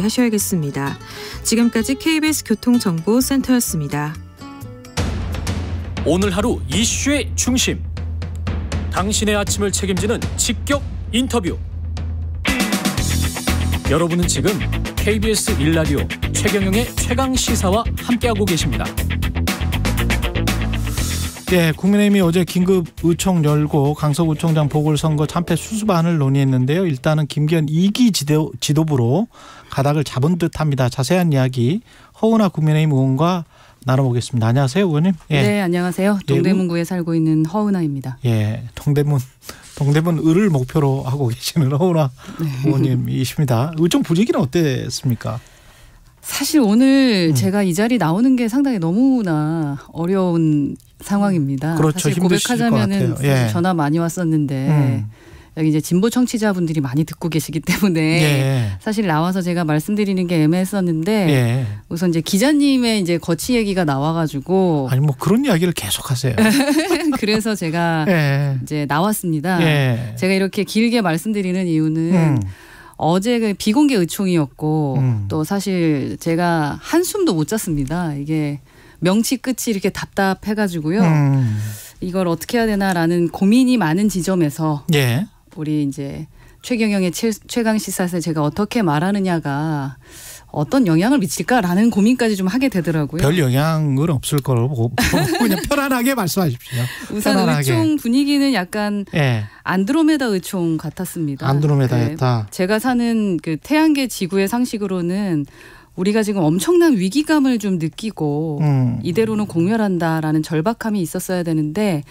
하셔야겠습니다. 지금까지 KBS 교통정보센터였습니다. 오늘 하루 이슈의 중심. 당신의 아침을 책임지는 직격 인터뷰. 여러분은 지금 KBS 1라디오 최경영의 최강시사와 함께하고 계십니다. 네, 국민의힘이 어제 긴급 의총 열고 강서구청장 보궐선거 참패 수습안을 논의했는데요. 일단은 김기현 2기 지도부로 가닥을 잡은 듯합니다. 자세한 이야기 허은하 국민의힘 의원과 나눠보겠습니다. 안녕하세요, 의원님. 예. 네, 안녕하세요. 동대문구에 살고 있는 허은하입니다. 예, 동대문 을을 목표로 하고 계시는 허은하 의원님이십니다. 의총 분위기는 어땠습니까? 사실 오늘 제가 이 자리 나오는 게 상당히 너무나 어려운 상황입니다. 그렇죠. 사실 고백하자면은 예. 전화 많이 왔었는데 여기 이제 진보 청취자분들이 많이 듣고 계시기 때문에 예. 사실 나와서 제가 말씀드리는 게 애매했었는데 예. 우선 이제 기자님의 이제 거치 얘기가 나와가지고 아니 뭐 그런 이야기를 계속하세요. 그래서 제가 예. 이제 나왔습니다. 예. 제가 이렇게 길게 말씀드리는 이유는 어제 그 비공개 의총이었고 또 사실 제가 한숨도 못 잤습니다. 이게 명치 끝이 이렇게 답답해가지고요. 이걸 어떻게 해야 되나라는 고민이 많은 지점에서 예. 우리 이제 최경영의 최강 시사에서 제가 어떻게 말하느냐가 어떤 영향을 미칠까라는 고민까지 좀 하게 되더라고요. 별 영향은 없을 거라고 보고 그냥 편안하게 말씀하십시오. 우선 편안하게. 의총 분위기는 약간 예. 안드로메다 의총 같았습니다. 안드로메다였다. 제가 사는 그 태양계 지구의 상식으로는 우리가 지금 엄청난 위기감을 좀 느끼고 이대로는 공멸한다라는 절박함이 있었어야 되는데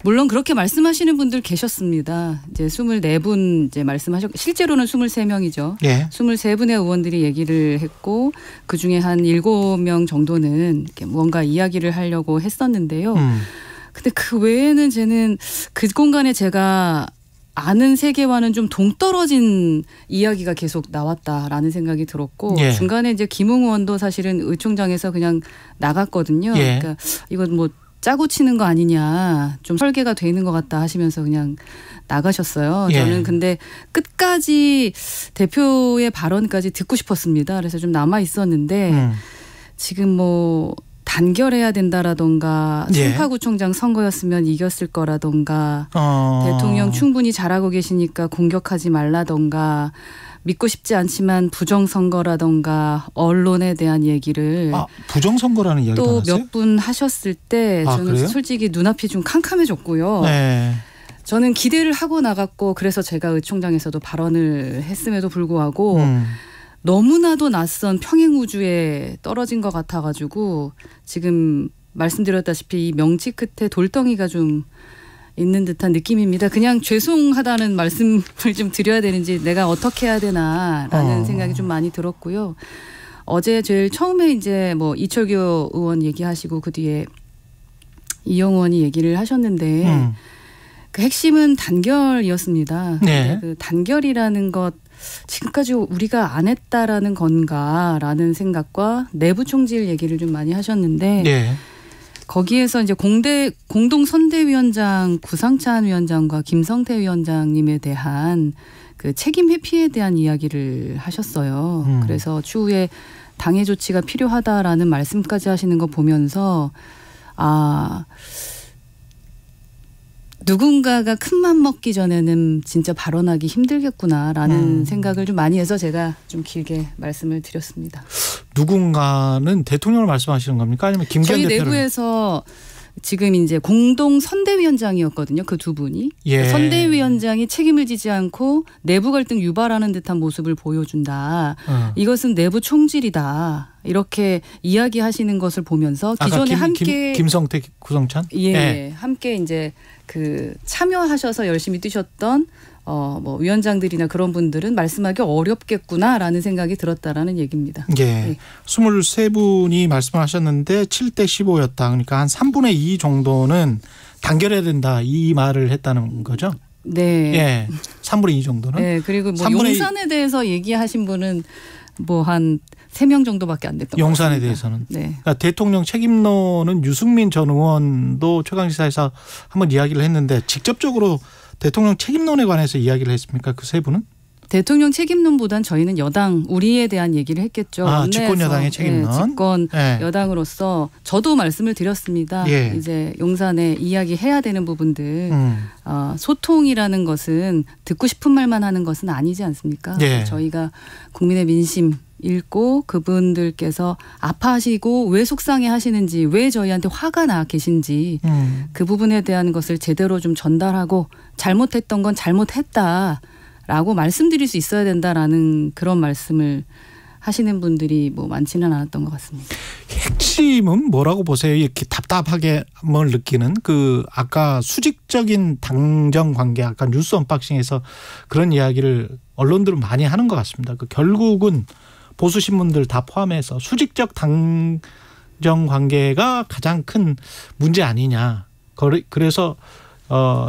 물론 그렇게 말씀하시는 분들 계셨습니다. 이제 24분 이제 말씀하셨고 실제로는 23명이죠. 예. 23분의 의원들이 얘기를 했고 그중에 한 7명 정도는 이렇게 뭔가 이야기를 하려고 했었는데요. 근데 그 외에는 저는 그 공간에 제가 아는 세계와는 좀 동떨어진 이야기가 계속 나왔다라는 생각이 들었고 예. 중간에 이제 김웅 의원도 사실은 의총장에서 그냥 나갔거든요. 예. 그러니까 이건 뭐 짜고 치는 거 아니냐 좀 설계가 돼 있는 것 같다 하시면서 그냥 나가셨어요. 예. 저는 근데 끝까지 대표의 발언까지 듣고 싶었습니다. 그래서 좀 남아 있었는데 지금 뭐 단결해야 된다라던가 예. 송파구청장 선거였으면 이겼을 거라던가 대통령 충분히 잘하고 계시니까 공격하지 말라던가 믿고 싶지 않지만 부정선거라던가 언론에 대한 얘기를 부정선거라는 이야기도 또 나왔어요? 몇 분 하셨을 때 저는 그래요? 솔직히 눈앞이 좀 캄캄해졌고요. 네. 저는 기대를 하고 나갔고 그래서 제가 의총장에서도 발언을 했음에도 불구하고 너무나도 낯선 평행우주에 떨어진 것 같아가지고 지금 말씀드렸다시피 이 명치 끝에 돌덩이가 좀 있는 듯한 느낌입니다. 그냥 죄송하다는 말씀을 좀 드려야 되는지 내가 어떻게 해야 되나라는 생각이 좀 많이 들었고요. 어제 제일 처음에 이제 뭐 이철규 의원 얘기하시고 그 뒤에 이영 의원이 얘기를 하셨는데 그 핵심은 단결이었습니다. 네. 그 단결이라는 것 지금까지 우리가 안 했다라는 건가라는 생각과 내부 총질 얘기를 좀 많이 하셨는데 네. 거기에서 이제 공동 선대위원장 구상찬 위원장과 김성태 위원장님에 대한 그 책임 회피에 대한 이야기를 하셨어요. 그래서 추후에 당해 조치가 필요하다라는 말씀까지 하시는 거 보면서 누군가가 큰맘 먹기 전에는 진짜 발언하기 힘들겠구나라는 생각을 좀 많이 해서 제가 좀 길게 말씀을 드렸습니다. 누군가는 대통령을 말씀하시는 겁니까? 아니면 김기현 저희 대표를? 내부에서 지금 이제 공동 선대위원장이었거든요. 그 두 분이. 예. 선대위원장이 책임을 지지 않고 내부 갈등 유발하는 듯한 모습을 보여준다. 이것은 내부 총질이다. 이렇게 이야기하시는 것을 보면서 기존에 함께 김성태, 구성찬? 예, 네. 함께 이제 그 참여하셔서 열심히 뛰셨던 뭐 위원장들이나 그런 분들은 말씀하기 어렵겠구나라는 생각이 들었다라는 얘기입니다. 예. 예. 23분이 말씀하셨는데 7대 15였다. 그러니까 한 3분의 2 정도는 단결해야 된다. 이 말을 했다는 거죠? 네. 예. 3분의 2 정도는? 네. 그리고 뭐 3분의 용산에 대해서 얘기하신 분은 뭐 한 3명 정도밖에 안 됐던 것 같습니다. 용산에 대해서는. 네. 그러니까 대통령 책임론은 유승민 전 의원도 최강시사에서 한번 이야기를 했는데 직접적으로 대통령 책임론에 관해서 이야기를 했습니까? 그 세 분은? 대통령 책임론보단 저희는 여당 우리에 대한 얘기를 했겠죠. 집권 여당의 책임론. 집권 여당으로서 저도 말씀을 드렸습니다. 이제 용산에 이야기해야 되는 부분들 소통이라는 것은 듣고 싶은 말만 하는 것은 아니지 않습니까? 저희가 국민의 민심 읽고 그분들께서 아파하시고 왜 속상해 하시는지 왜 저희한테 화가 나 계신지 그 부분에 대한 것을 제대로 좀 전달하고 잘못했던 건 잘못했다라고 말씀드릴 수 있어야 된다라는 그런 말씀을 하시는 분들이 뭐 많지는 않았던 것 같습니다. 핵심은 뭐라고 보세요? 이렇게 답답하게 뭘 느끼는 그 아까 수직적인 당정 관계 아까 뉴스 언박싱에서 그런 이야기를 언론들은 많이 하는 것 같습니다. 그 결국은 보수 신문들 다 포함해서 수직적 당정 관계가 가장 큰 문제 아니냐. 그래서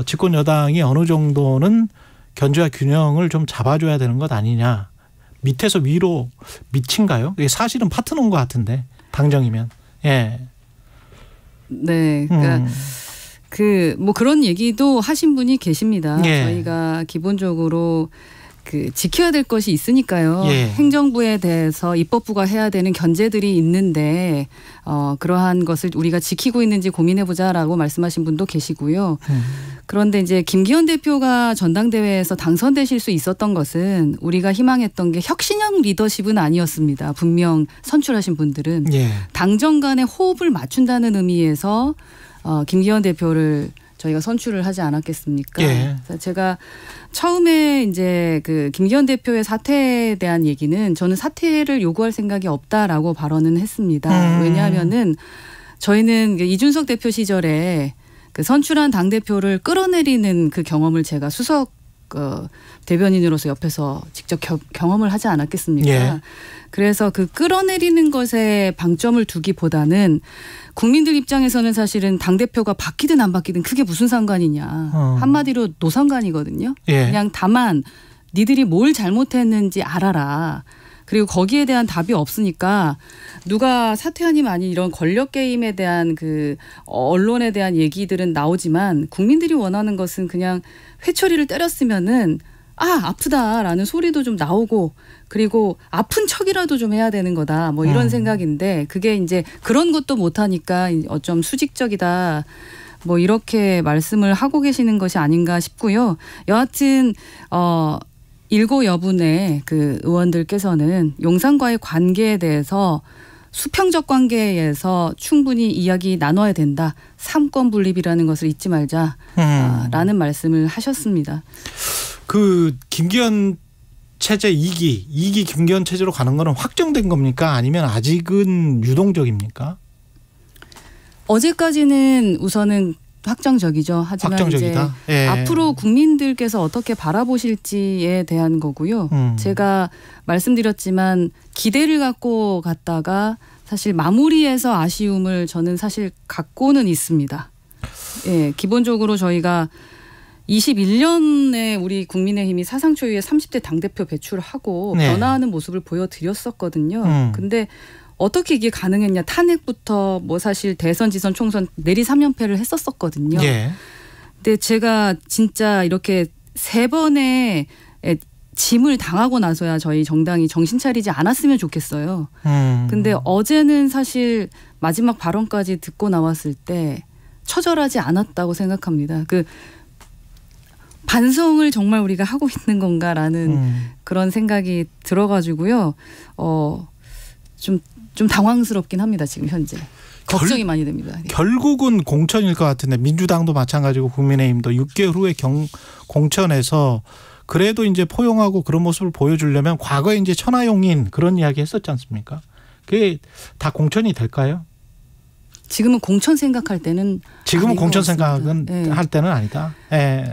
집권 여당이 어느 정도는 견제와 균형을 좀 잡아줘야 되는 것 아니냐. 밑에서 위로 미친가요? 이게 사실은 파트너인 것 같은데 당정이면. 네, 그러니까 뭐 그런 얘기도 하신 분이 계십니다. 저희가 기본적으로 그 지켜야 될 것이 있으니까요. 행정부에 대해서 입법부가 해야 되는 견제들이 있는데 그러한 것을 우리가 지키고 있는지 고민해보자라고 말씀하신 분도 계시고요. 그런데 이제 김기현 대표가 전당대회에서 당선되실 수 있었던 것은 우리가 희망했던 게 혁신형 리더십은 아니었습니다. 분명 선출하신 분들은 당정 간의 호흡을 맞춘다는 의미에서 김기현 대표를 저희가 선출을 하지 않았겠습니까? 그래서 제가 처음에 이제 그 김기현 대표의 사퇴에 대한 얘기는 저는 사퇴를 요구할 생각이 없다라고 발언은 했습니다. 왜냐하면은 저희는 이준석 대표 시절에 그 선출한 당대표를 끌어내리는 그 경험을 제가 수석 대변인으로서 옆에서 직접 경험을 하지 않았겠습니까? 그래서 그 끌어내리는 것에 방점을 두기보다는 국민들 입장에서는 사실은 당대표가 바뀌든 안 바뀌든 크게 무슨 상관이냐. 한마디로 노상관이거든요. 그냥 다만 니들이 뭘 잘못했는지 알아라. 그리고 거기에 대한 답이 없으니까 누가 사퇴하니 아니 이런 권력 게임에 대한 그 언론에 대한 얘기들은 나오지만 국민들이 원하는 것은 그냥 회초리를 때렸으면은 아프다라는 소리도 좀 나오고 그리고 아픈 척이라도 좀 해야 되는 거다. 뭐 이런 생각인데 그게 이제 그런 것도 못하니까 어쩜 수직적이다. 뭐 이렇게 말씀을 하고 계시는 것이 아닌가 싶고요. 여하튼 일고 여분의 그 의원들께서는 용산과의 관계에 대해서 수평적 관계에서 충분히 이야기 나눠야 된다. 삼권 분립이라는 것을 잊지 말자라는 말씀을 하셨습니다. 그 김기현 체제 2기 김기현 체제로 가는 거는 확정된 겁니까? 아니면 아직은 유동적입니까? 어제까지는 우선은 확정적이죠. 하지만 확정적이다. 이제 앞으로 국민들께서 어떻게 바라보실지에 대한 거고요. 제가 말씀드렸지만 기대를 갖고 갔다가 사실 마무리에서 아쉬움을 저는 사실 갖고는 있습니다. 기본적으로 저희가 21년에 우리 국민의힘이 사상 초유의 30대 당대표 배출을 하고 변화하는 모습을 보여드렸었거든요. 근데 어떻게 이게 가능했냐. 탄핵부터 뭐 사실 대선, 지선, 총선 내리 3연패를 했었거든요. 근데 제가 진짜 이렇게 3번의 짐을 당하고 나서야 저희 정당이 정신 차리지 않았으면 좋겠어요. 근데 어제는 사실 마지막 발언까지 듣고 나왔을 때 처절하지 않았다고 생각합니다. 그 반성을 정말 우리가 하고 있는 건가라는 그런 생각이 들어가지고요. 좀 당황스럽긴 합니다. 지금 현재. 걱정이 많이 됩니다. 결국은 공천일 것 같은데 민주당도 마찬가지고 국민의힘도 6개월 후에 공천에서 그래도 이제 포용하고 그런 모습을 보여주려면 과거에 이제 천하용인 그런 이야기 했었지 않습니까? 그게 다 공천이 될까요? 지금은 공천 생각할 때는 지금은 공천 생각은 할 때는 아니다.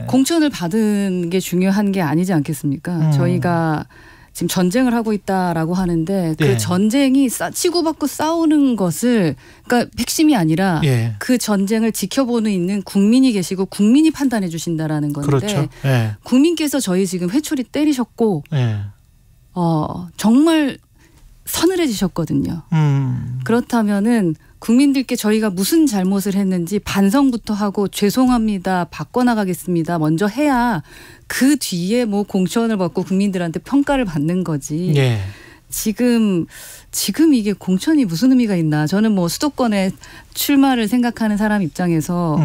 공천을 받은 게 중요한 게 아니지 않겠습니까? 저희가 지금 전쟁을 하고 있다라고 하는데 그 전쟁이 치고받고 싸우는 것을 그러니까 핵심이 아니라 그 전쟁을 지켜보는 있는 국민이 계시고 국민이 판단해 주신다라는 건데 그렇죠. 국민께서 저희 지금 회초리 때리셨고 정말 서늘해지셨거든요. 그렇다면은 국민들께 저희가 무슨 잘못을 했는지 반성부터 하고 죄송합니다, 바꿔나가겠습니다 먼저 해야 그 뒤에 뭐 공천을 받고 국민들한테 평가를 받는 거지. 예. 지금 이게 공천이 무슨 의미가 있나. 저는 뭐 수도권에 출마를 생각하는 사람 입장에서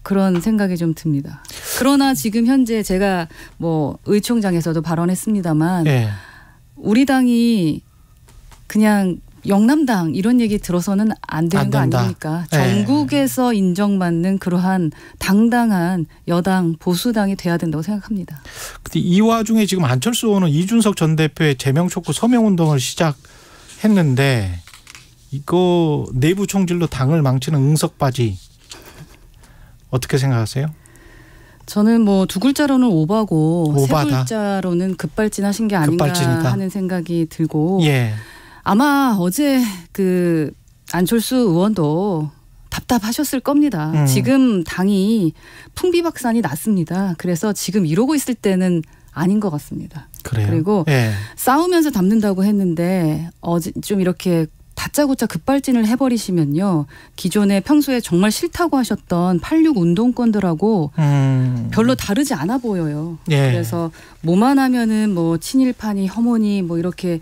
그런 생각이 좀 듭니다. 그러나 지금 현재 제가 뭐 의총장에서도 발언했습니다만 예. 우리 당이 그냥 영남당 이런 얘기 들어서는 안 되는 거 아닙니까? 예. 전국에서 인정받는 그러한 당당한 여당 보수당이 돼야 된다고 생각합니다. 근데 이 와중에 지금 안철수 의원은 이준석 전 대표의 제명 촉구 서명 운동을 시작했는데 이거 내부 총질로 당을 망치는 응석바지 어떻게 생각하세요? 저는 뭐 두 글자로는 오바고 오바다. 세 글자로는 급발진하신 게 아닌가 급발진이다. 하는 생각이 들고 예. 아마 어제 그 안철수 의원도 답답하셨을 겁니다. 지금 당이 풍비박산이 났습니다. 그래서 지금 이러고 있을 때는 아닌 것 같습니다. 그래요. 그리고 예. 싸우면서 담는다고 했는데 어제 좀 이렇게 다짜고짜 급발진을 해버리시면요. 기존에 평소에 정말 싫다고 하셨던 86 운동권들하고 별로 다르지 않아 보여요. 예. 그래서 뭐만 하면은 뭐 친일파니 혐오니 뭐 이렇게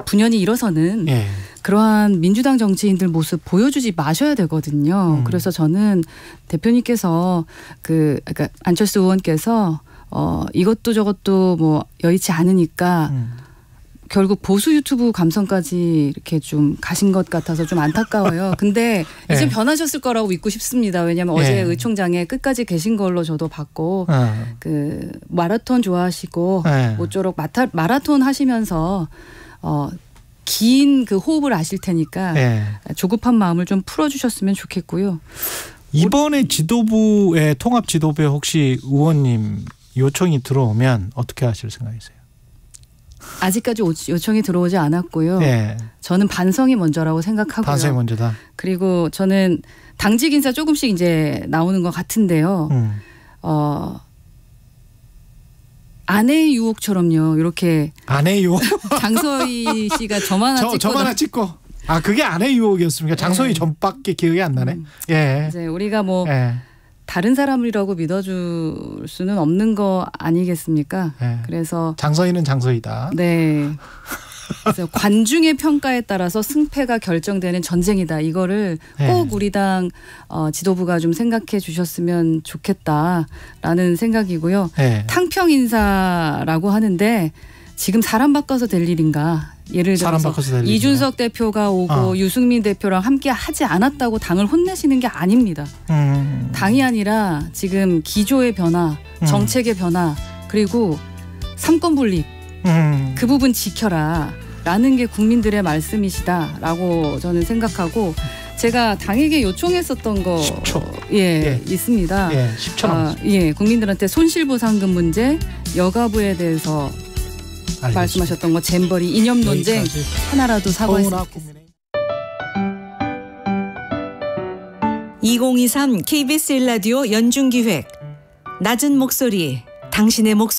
분연히 일어서는 예. 그러한 민주당 정치인들 모습 보여주지 마셔야 되거든요. 그래서 저는 대표님께서 그러니까 안철수 의원께서 이것도 저것도 뭐 여의치 않으니까 결국 보수 유튜브 감성까지 이렇게 좀 가신 것 같아서 좀 안타까워요. 근데 이제 예. 변하셨을 거라고 믿고 싶습니다. 왜냐하면 예. 어제 의총장에 끝까지 계신 걸로 저도 봤고 그 마라톤 좋아하시고 예. 모쪼록 마라톤 하시면서 긴 그 호흡을 아실 테니까 예. 조급한 마음을 좀 풀어주셨으면 좋겠고요. 이번에 지도부의 통합 지도부에 혹시 의원님 요청이 들어오면 어떻게 하실 생각이세요? 아직까지 요청이 들어오지 않았고요. 예. 저는 반성이 먼저라고 생각하고요. 반성이 먼저다. 그리고 저는 당직 인사 조금씩 이제 나오는 것 같은데요. 아내의 유혹처럼요. 이렇게 아내 유혹. 장서희 씨가 저만 하나 찍고. 아 그게 아내 유혹이었습니까? 장서희 전밖에 기억이 안 나네. 예. 이제 우리가 뭐 예. 다른 사람이라고 믿어줄 수는 없는 거 아니겠습니까? 예. 그래서 장서희는 장서희다. 네. 그래서 관중의 평가에 따라서 승패가 결정되는 전쟁이다. 이거를 꼭 우리 당 지도부가 좀 생각해 주셨으면 좋겠다라는 생각이고요. 탕평 인사라고 하는데 지금 사람 바꿔서 될 일인가? 예를 들어서 이준석 대표가 오고 유승민 대표랑 함께 하지 않았다고 당을 혼내시는 게 아닙니다. 당이 아니라 지금 기조의 변화, 정책의 변화, 그리고 삼권 분립 그 부분 지켜라 라는 게 국민들의 말씀이시다라고 저는 생각하고 제가 당에게 요청했었던 거 10초. 있습니다. 10초 남았습니다. 국민들한테 손실보상금 문제, 여가부에 대해서 말씀하셨던 거 잼버리 이념 논쟁 하나라도 사과했습니다. 2023 KBS 1라디오 연중기획 낮은 목소리 당신의 목소리